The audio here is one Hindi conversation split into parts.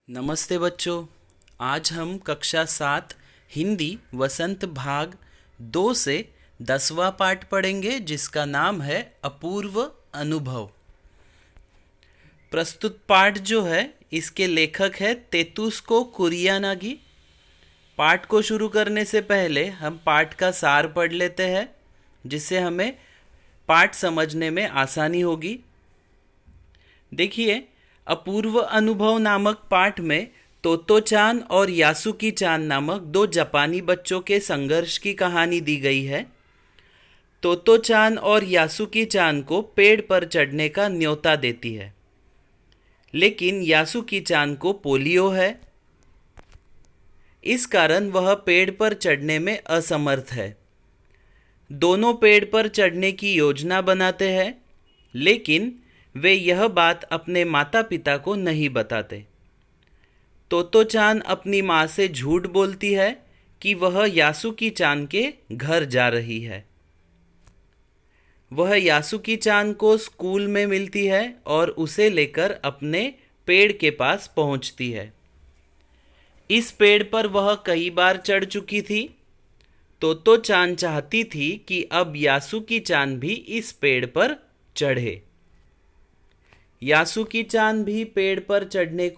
नमस्ते बच्चों। आज हम कक्षा 7 हिंदी वसंत भाग 2 से 10वां पाठ पढ़ेंगे, जिसका नाम है अपूर्व अनुभव। प्रस्तुत पाठ जो है इसके लेखक है तेतुस्को कुरियानागी। पाठ को शुरू करने से पहले हम पाठ का सार पढ़ लेते हैं, जिससे हमें पाठ समझने में आसानी होगी। देखिए, अपूर्व अनुभव नामक पाठ में तोतो-चान और यासुकी-चान नामक दो जापानी बच्चों के संघर्ष की कहानी दी गई है। तोतो-चान और यासुकी-चान को पेड़ पर चढ़ने का न्योता देती है, लेकिन यासुकी-चान को पोलियो है। इस कारण वह पेड़ पर चढ़ने में असमर्थ है। दोनों पेड़ पर चढ़ने की योजना बनाते हैं, लेकिन वे यह बात अपने माता पिता को नहीं बताते। तोतो-चान अपनी माँ से झूठ बोलती है कि वह यासुकी-चान के घर जा रही है। वह यासुकी-चान को स्कूल में मिलती है और उसे लेकर अपने पेड़ के पास पहुंचती है। इस पेड़ पर वह कई बार चढ़ चुकी थी। तोतो-चान चाहती थी कि अब यासुकी-चान भी इस पेड़ पर चढ़े। यासुकी-चान भी पेड़ पर चढ़ने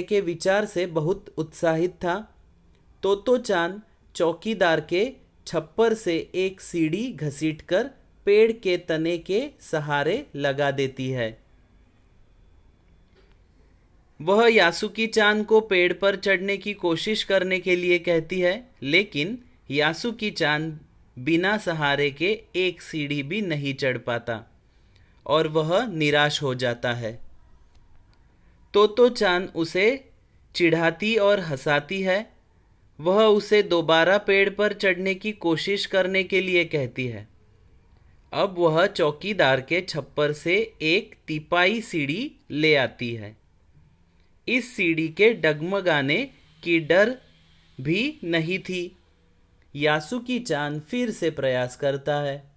के विचार से बहुत उत्साहित था। तोतो-चान चौकीदार के छप्पर से एक सीढ़ी घसीटकर पेड़ के तने के सहारे लगा देती है। वह यासुकी-चान को पेड़ पर चढ़ने की कोशिश करने के लिए कहती है, लेकिन यासुकी-चान बिना सहारे के एक सीढ़ी भी नहीं चढ़ पाता और वह निराश हो जाता है। तोतो-चान उसे चिढ़ाती और हंसाती है। वह उसे दोबारा पेड़ पर चढ़ने की कोशिश करने के लिए कहती है। अब वह चौकीदार के छप्पर से एक तिपाई सीढ़ी ले आती है। इस सीढ़ी के डगमगाने की डर भी नहीं थी। यासुकी-चान फिर से प्रयास करता है।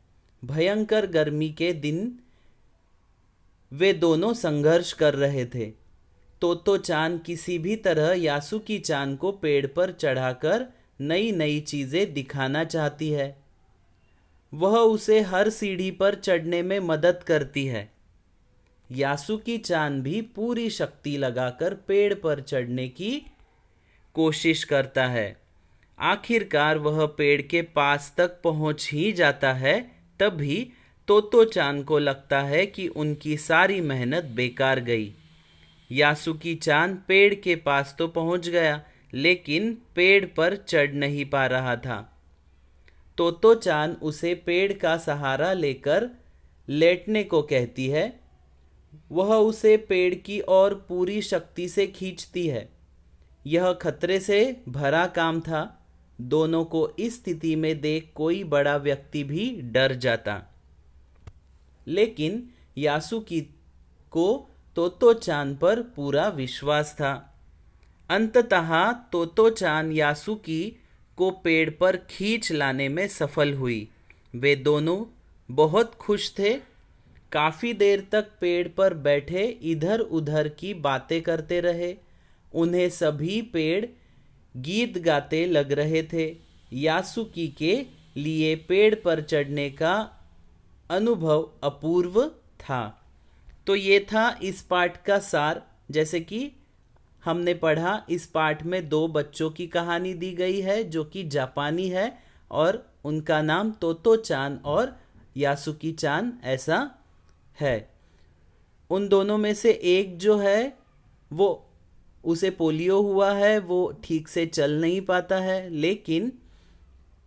भयंकर गर्मी के दिन वे दोनों संघर्ष कर रहे थे। तोतो-चान किसी भी तरह यासुकी-चान को पेड़ पर चढ़ाकर नई नई चीजें दिखाना चाहती है। वह उसे हर सीढ़ी पर चढ़ने में मदद करती है। यासुकी-चान भी पूरी शक्ति लगाकर पेड़ पर चढ़ने की कोशिश करता है। आखिरकार वह पेड़ के पास तक पहुंच ही जाता है। तभी तोतो-चान को लगता है कि उनकी सारी मेहनत बेकार गई। यासुकी-चान पेड़ के पास तो पहुंच गया, लेकिन पेड़ पर चढ़ नहीं पा रहा था। तोतो-चान उसे पेड़ का सहारा लेकर लेटने को कहती है। वह उसे पेड़ की ओर पूरी शक्ति से खींचती है। यह खतरे से भरा काम था। दोनों को इस स्थिति में देख कोई बड़ा व्यक्ति भी डर जाता, लेकिन यासुकी को तोतो-चान पर पूरा विश्वास था। अंततः तोतो-चान यासुकी को पेड़ पर खींच लाने में सफल हुई। वे दोनों बहुत खुश थे। काफी देर तक पेड़ पर बैठे इधर उधर की बातें करते रहे। उन्हें सभी पेड़ गीत गाते लग रहे थे। यासुकी के लिए पेड़ पर चढ़ने का अनुभव अपूर्व था। तो ये था इस पाठ का सार। जैसे कि हमने पढ़ा, इस पाठ में दो बच्चों की कहानी दी गई है जो कि जापानी है और उनका नाम तोतो-चान और यासुकी-चान ऐसा है। उन दोनों में से एक जो है वो उसे पोलियो हुआ है, वो ठीक से चल नहीं पाता है, लेकिन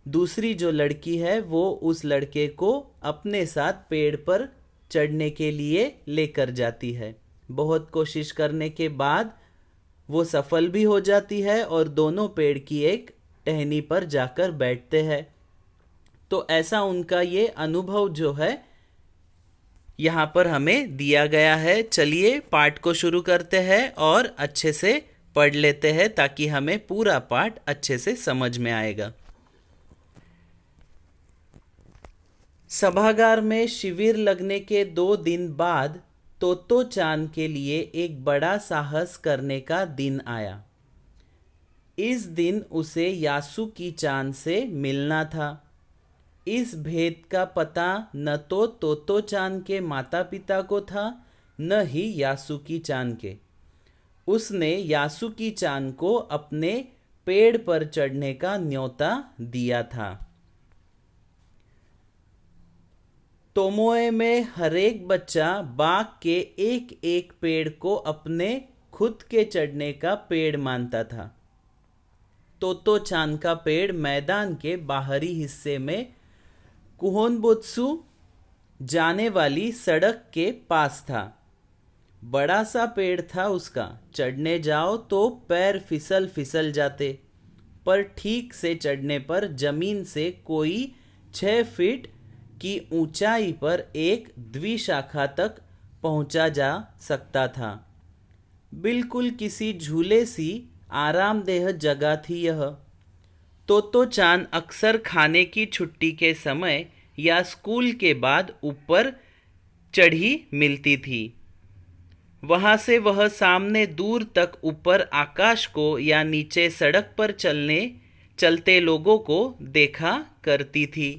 दूसरी जो लड़की है वो उस लड़के को अपने साथ पेड़ पर चढ़ने के लिए लेकर जाती है। बहुत कोशिश करने के बाद वो सफल भी हो जाती है और दोनों पेड़ की एक टहनी पर जाकर बैठते हैं। तो ऐसा उनका ये अनुभव जो है यहाँ पर हमें दिया गया है। चलिए पाठ को शुरू करते हैं और अच्छे से पढ़ लेते हैं, ताकि हमें पूरा पाठ अच्छे से समझ में आएगा। सभागार में शिविर लगने के 2 दिन बाद तोतो चान के लिए एक बड़ा साहस करने का दिन आया। इस दिन उसे यासुकी चान से मिलना था। इस भेद का पता न तो तोतो चान के माता पिता को था, न ही यासुकी चान के। उसने यासुकी चान को अपने पेड़ पर चढ़ने का न्योता दिया था। तोमोए में हरेक बच्चा बाग के एक एक पेड़ को अपने खुद के चढ़ने का पेड़ मानता था। तोतो चान का पेड़ मैदान के बाहरी हिस्से में कुहोनबोत्सु जाने वाली सड़क के पास था। बड़ा सा पेड़ था उसका। चढ़ने जाओ तो पैर फिसल फिसल जाते, पर ठीक से चढ़ने पर जमीन से कोई 6 फीट की ऊंचाई पर एक द्विशाखा तक पहुंचा जा सकता था। बिल्कुल किसी झूले सी आरामदेह जगह थी यह। तोतो चान अक्सर खाने की छुट्टी के समय या स्कूल के बाद ऊपर चढ़ी मिलती थी। वहां से वह सामने दूर तक ऊपर आकाश को या नीचे सड़क पर चलते लोगों को देखा करती थी।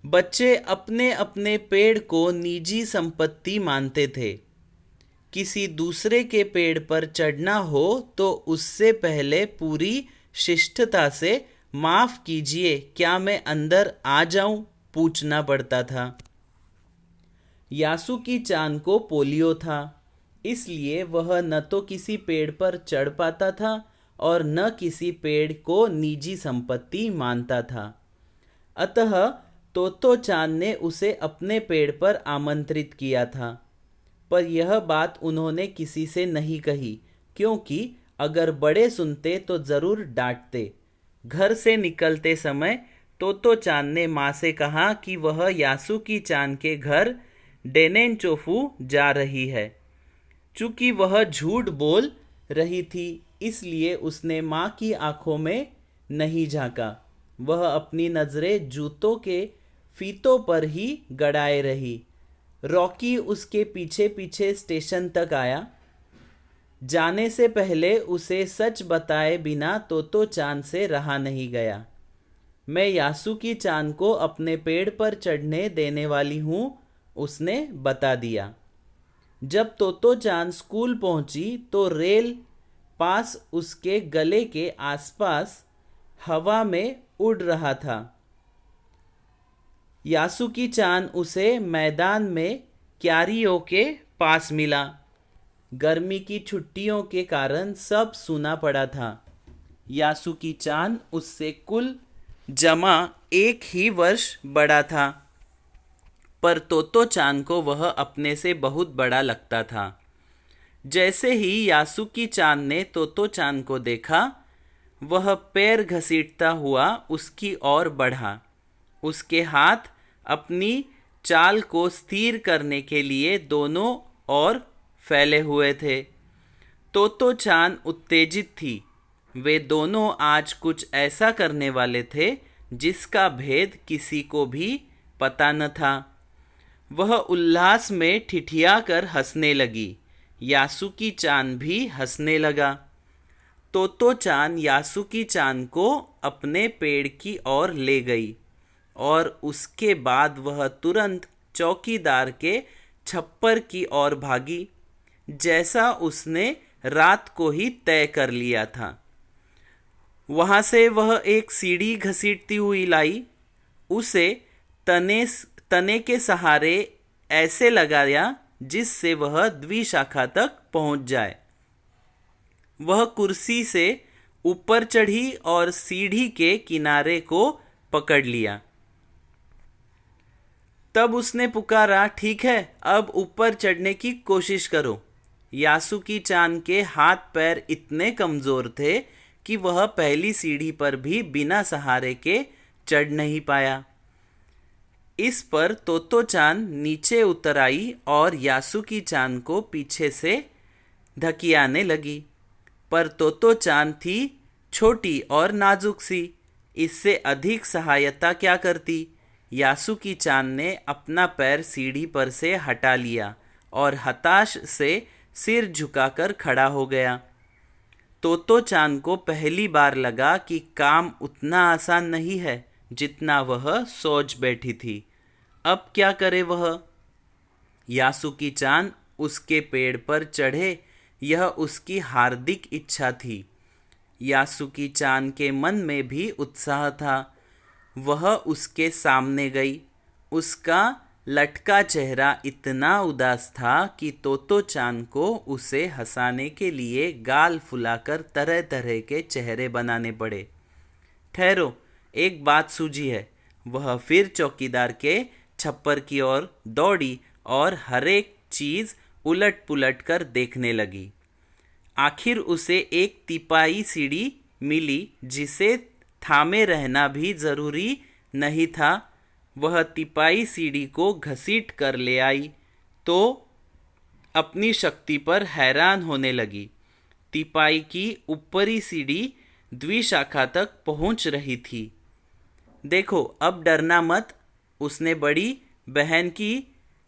बच्चे अपने अपने पेड़ को निजी संपत्ति मानते थे। किसी दूसरे के पेड़ पर चढ़ना हो तो उससे पहले पूरी शिष्टता से माफ कीजिए, क्या मैं अंदर आ जाऊं, पूछना पड़ता था। यासुकी चान को पोलियो था, इसलिए वह न तो किसी पेड़ पर चढ़ पाता था और न किसी पेड़ को निजी संपत्ति मानता था। अतः तोतो चान ने उसे अपने पेड़ पर आमंत्रित किया था, पर यह बात उन्होंने किसी से नहीं कही, क्योंकि अगर बड़े सुनते तो जरूर डांटते। घर से निकलते समय तोतो चान ने माँ से कहा कि वह यासुकी चान के घर डेनेनचोफू जा रही है। चूंकि वह झूठ बोल रही थी, इसलिए उसने माँ की आंखों में नहीं झांका। वह अपनी नजरें जूतों के फीतों पर ही गड़ाए रही। रॉकी उसके पीछे पीछे स्टेशन तक आया। जाने से पहले उसे सच बताए बिना तोतो चान से रहा नहीं गया। मैं यासुकी चान को अपने पेड़ पर चढ़ने देने वाली हूँ, उसने बता दिया। जब तोतो चान स्कूल पहुंची तो रेल पास उसके गले के आसपास हवा में उड़ रहा था। यासुकी चान उसे मैदान में क्यारियों के पास मिला। गर्मी की छुट्टियों के कारण सब सूना पड़ा था। यासुकी चान उससे कुल जमा 1 ही वर्ष बड़ा था, पर तोतो चान को वह अपने से बहुत बड़ा लगता था। जैसे ही यासुकी चान ने तोतो चान को देखा, वह पैर घसीटता हुआ उसकी ओर बढ़ा। उसके हाथ अपनी चाल को स्थिर करने के लिए दोनों ओर फैले हुए थे। तोतो चान उत्तेजित थी। वे दोनों आज कुछ ऐसा करने वाले थे जिसका भेद किसी को भी पता न था। वह उल्लास में ठिठिया कर हंसने लगी। यासुकी चान भी हंसने लगा। तोतो चान यासुकी चान को अपने पेड़ की ओर ले गई और उसके बाद वह तुरंत चौकीदार के छप्पर की ओर भागी, जैसा उसने रात को ही तय कर लिया था। वहां से वह एक सीढ़ी घसीटती हुई लाई। उसे तने के सहारे ऐसे लगाया जिससे वह द्विशाखा तक पहुंच जाए। वह कुर्सी से ऊपर चढ़ी और सीढ़ी के किनारे को पकड़ लिया। तब उसने पुकारा, ठीक है, अब ऊपर चढ़ने की कोशिश करो। यासुकी चान के हाथ पैर इतने कमजोर थे कि वह पहली सीढ़ी पर भी बिना सहारे के चढ़ नहीं पाया। इस पर तोतो चान नीचे उतर आई और यासुकी चान को पीछे से धकियाने लगी। पर तोतो चान थी छोटी और नाजुक सी, इससे अधिक सहायता क्या करती। यासुकी चान ने अपना पैर सीढ़ी पर से हटा लिया और हताश से सिर झुकाकर खड़ा हो गया। तोतो चान को पहली बार लगा कि काम उतना आसान नहीं है जितना वह सोच बैठी थी। अब क्या करे वह? यासुकी चान उसके पेड़ पर चढ़े, यह उसकी हार्दिक इच्छा थी। यासुकी चान के मन में भी उत्साह था। वह उसके सामने गई। उसका लटका चेहरा इतना उदास था कि तोतो चान को उसे हंसाने के लिए गाल फुलाकर तरह तरह के चेहरे बनाने पड़े। ठहरो, एक बात सूझी है। वह फिर चौकीदार के छप्पर की ओर दौड़ी और हर एक चीज उलट पुलट कर देखने लगी। आखिर उसे एक तिपाई सीढ़ी मिली जिसे थामे रहना भी जरूरी नहीं था। वह तिपाई सीढ़ी को घसीट कर ले आई तो अपनी शक्ति पर हैरान होने लगी। तिपाई की ऊपरी सीढ़ी द्विशाखा तक पहुंच रही थी। देखो, अब डरना मत, उसने बड़ी बहन की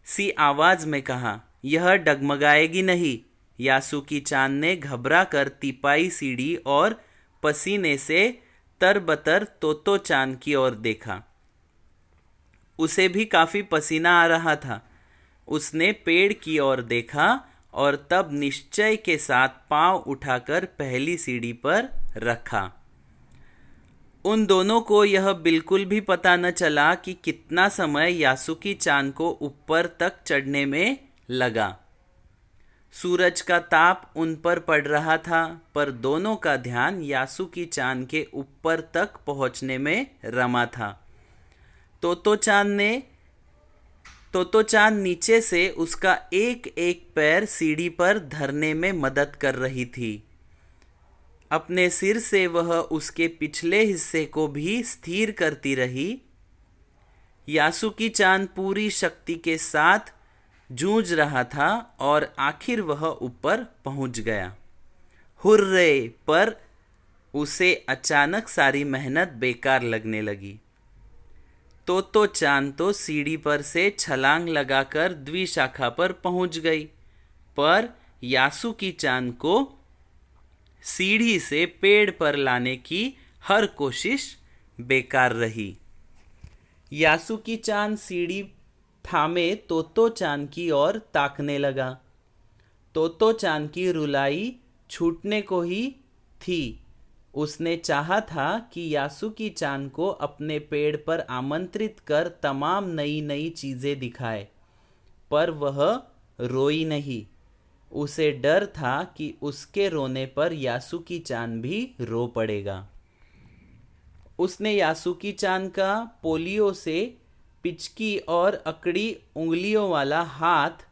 सी आवाज में कहा। यह डगमगाएगी नहीं। यासुकी चान ने घबरा कर तिपाई सीढ़ी और पसीने से तरबतर तोतो चान की ओर देखा। उसे भी काफी पसीना आ रहा था। उसने पेड़ की ओर देखा और तब निश्चय के साथ पांव उठाकर पहली सीढ़ी पर रखा। उन दोनों को यह बिल्कुल भी पता न चला कि कितना समय यासुकी चान को ऊपर तक चढ़ने में लगा। सूरज का ताप उन पर पड़ रहा था, पर दोनों का ध्यान यासुकी चान के ऊपर तक पहुंचने में रमा था। तोतो चान नीचे से उसका एक एक पैर सीढ़ी पर धरने में मदद कर रही थी। अपने सिर से वह उसके पिछले हिस्से को भी स्थिर करती रही। यासुकी चान पूरी शक्ति के साथ जूझ रहा था और आखिर वह ऊपर पहुंच गया। हुर्रे! पर उसे अचानक सारी मेहनत बेकार लगने लगी। तोतो चान तो सीढ़ी पर से छलांग लगाकर द्विशाखा पर पहुंच गई, पर यासुकी चान को सीढ़ी से पेड़ पर लाने की हर कोशिश बेकार रही। यासुकी चान सीढ़ी थामे तोतो चान की ओर ताकने लगा। तोतो चान की रुलाई छूटने को ही थी। उसने चाहा था कि यासुकी चान को अपने पेड़ पर आमंत्रित कर तमाम नई नई चीजें दिखाए, पर वह रोई नहीं। उसे डर था कि उसके रोने पर यासुकी चान भी रो पड़ेगा। उसने यासुकी चान का पोलियो से पिचकी और अकड़ी उंगलियों वाला हाथ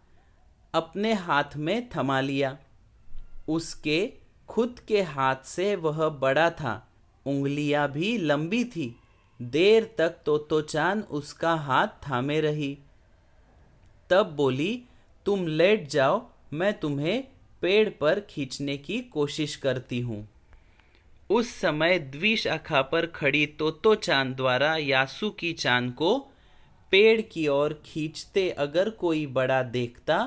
अपने हाथ में थमा लिया। उसके खुद के हाथ से वह बड़ा था, उंगलियां भी लंबी थी। देर तक तोतो चान उसका हाथ थामे रही, तब बोली, तुम लेट जाओ, मैं तुम्हें पेड़ पर खींचने की कोशिश करती हूँ। उस समय द्विशाखा पर खड़ी तोतो चान द्वारा यासुकी चान को पेड़ की ओर खींचते अगर कोई बड़ा देखता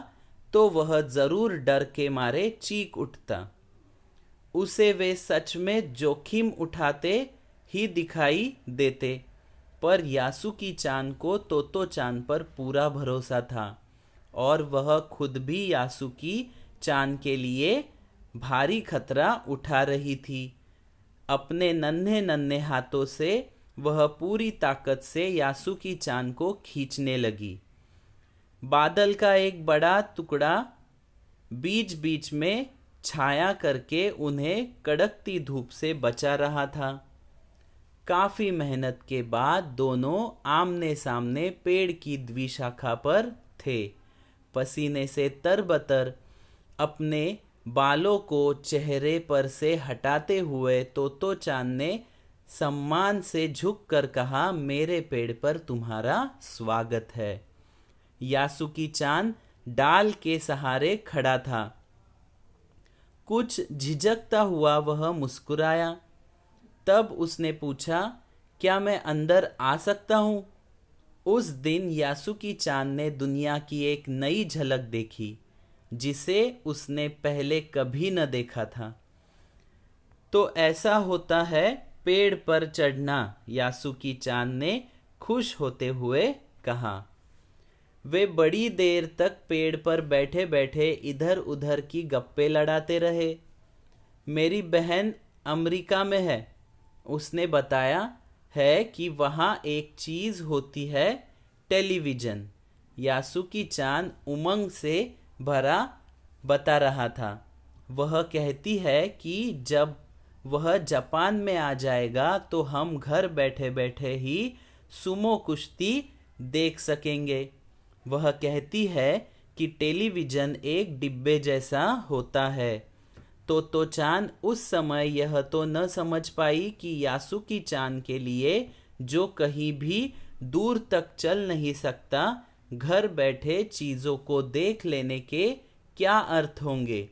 तो वह जरूर डर के मारे चीख उठता। उसे वे सच में जोखिम उठाते ही दिखाई देते, पर यासुकी चान को तोतो चान पर पूरा भरोसा था और वह खुद भी यासुकी चान के लिए भारी खतरा उठा रही थी। अपने नन्हे नन्हे हाथों से वह पूरी ताकत से यासुकी चान को खींचने लगी। बादल का एक बड़ा टुकड़ा बीच बीच में छाया करके उन्हें कड़कती धूप से बचा रहा था। काफी मेहनत के बाद दोनों आमने सामने पेड़ की द्विशाखा पर थे। पसीने से तरबतर अपने बालों को चेहरे पर से हटाते हुए तोतो चान ने सम्मान से झुक कर कहा, मेरे पेड़ पर तुम्हारा स्वागत है। यासुकी चान डाल के सहारे खड़ा था। कुछ झिझकता हुआ वह मुस्कुराया। तब उसने पूछा, क्या मैं अंदर आ सकता हूँ? उस दिन यासुकी चान ने दुनिया की एक नई झलक देखी जिसे उसने पहले कभी न देखा था। तो ऐसा होता है पेड़ पर चढ़ना, यासुकी चान ने खुश होते हुए कहा। वे बड़ी देर तक पेड़ पर बैठे बैठे इधर उधर की गप्पे लड़ाते रहे। मेरी बहन अमेरिका में है, उसने बताया है कि वहाँ एक चीज़ होती है, टेलीविज़न। यासुकी चान उमंग से भरा बता रहा था। वह कहती है कि जब वह जापान में आ जाएगा तो हम घर बैठे बैठे ही सुमो कुश्ती देख सकेंगे। वह कहती है कि टेलीविज़न एक डिब्बे जैसा होता है। तो चान उस समय यह तो न समझ पाई कि यासुकी चान के लिए जो कहीं भी दूर तक चल नहीं सकता, घर बैठे चीज़ों को देख लेने के क्या अर्थ होंगे।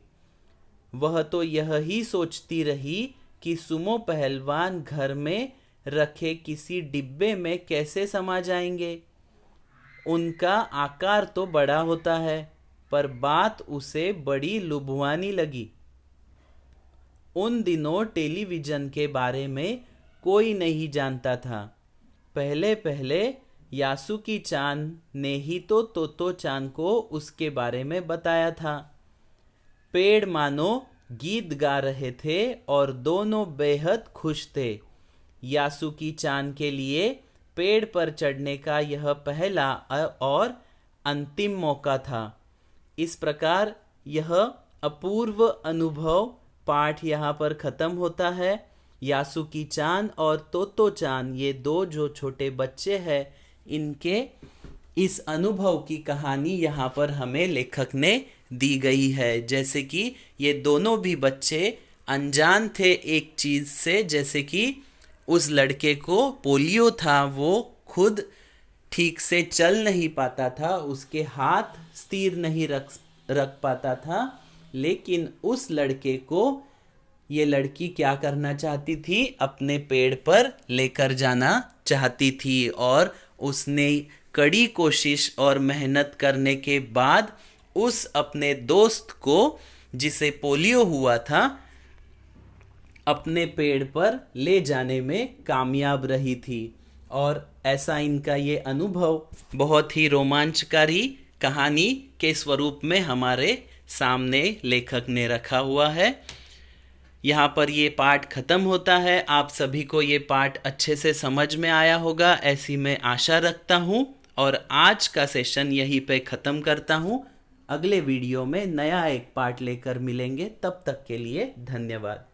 वह तो यह ही सोचती रही कि सुमो पहलवान घर में रखे किसी डिब्बे में कैसे समा जाएंगे। उनका आकार तो बड़ा होता है, पर बात उसे बड़ी लुभावनी लगी। उन दिनों टेलीविज़न के बारे में कोई नहीं जानता था। पहले पहले यासुकी चान ने ही तो चान को उसके बारे में बताया था। पेड़ मानो गीत गा रहे थे और दोनों बेहद खुश थे। यासुकी चान के लिए पेड़ पर चढ़ने का यह पहला और अंतिम मौका था। इस प्रकार यह अपूर्व अनुभव पाठ यहाँ पर ख़त्म होता है। यासुकी चान और तोतो चान, ये दो जो छोटे बच्चे हैं, इनके इस अनुभव की कहानी यहाँ पर हमें लेखक ने दी गई है। जैसे कि ये दोनों भी बच्चे अनजान थे एक चीज़ से, जैसे कि उस लड़के को पोलियो था, वो खुद ठीक से चल नहीं पाता था, उसके हाथ स्थिर नहीं रख पाता था। लेकिन उस लड़के को ये लड़की क्या करना चाहती थी, अपने पेड़ पर लेकर जाना चाहती थी। और उसने कड़ी कोशिश और मेहनत करने के बाद उस अपने दोस्त को, जिसे पोलियो हुआ था, अपने पेड़ पर ले जाने में कामयाब रही थी। और ऐसा इनका ये अनुभव बहुत ही रोमांचकारी कहानी के स्वरूप में हमारे सामने लेखक ने रखा हुआ है। यहाँ पर ये पाठ ख़त्म होता है। आप सभी को ये पाठ अच्छे से समझ में आया होगा, ऐसी मैं आशा रखता हूँ। और आज का सेशन यहीं पे ख़त्म करता हूँ। अगले वीडियो में नया एक पाठ लेकर मिलेंगे। तब तक के लिए धन्यवाद।